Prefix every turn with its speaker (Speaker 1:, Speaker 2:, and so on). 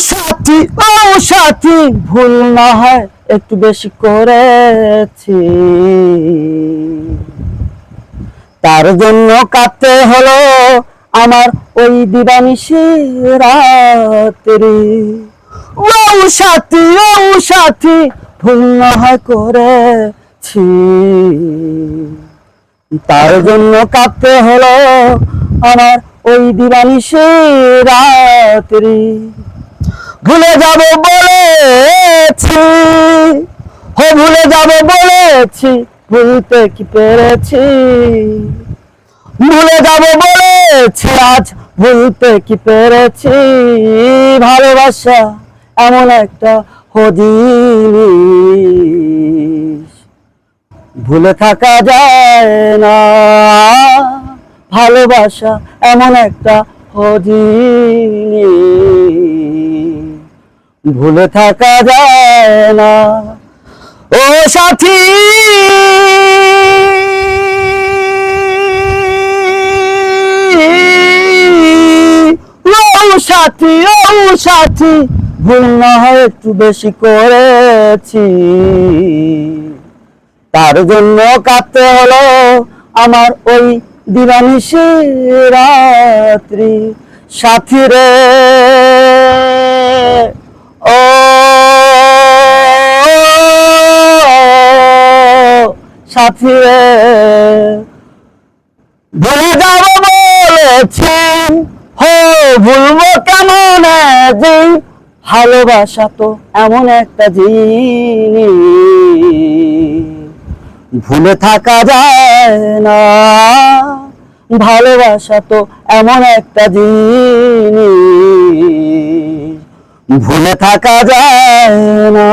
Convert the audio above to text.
Speaker 1: সাথী ও সাথী, ভুল না হয় একটু বেশি করেছি, তার জন্য কাঁদতে হলো আমার ওই দিবানিশি রাত্রি। ও সাথী ভুল না হয় করেছি, তার জন্য কাঁদতে হলো আমার ওই দিবানিশি রাত্রি। ভুলে যাব বলেছি, ভুলে যাব বলেছি, ভুলতে কি পেরেছি, ভুলে যাব বলেছি, আজ ভুলতে কি পেরেছি। ভালোবাসা এমন একটা জিনিস, ভুলে থাকা যায় না। ভালোবাসা এমন একটা জিনিস, ভুলে থাকা যায় না। ও সাথী সাথী, ভুল না হয় একটু বেশি করেছি, তার জন্য কাঁদতে হলো আমার ওই দিবানিশি রাত্রি। সাথী রে ও সাথী রে, ভুলে যাব বলেছি, ভুলবো কেমন দিন, ভালোবাসা তো এমন একটা জিনিস, ভুলে থাকা যায় না। ভালোবাসা তো এমন একটা জিনিস, ভুলে থাকা যায় না।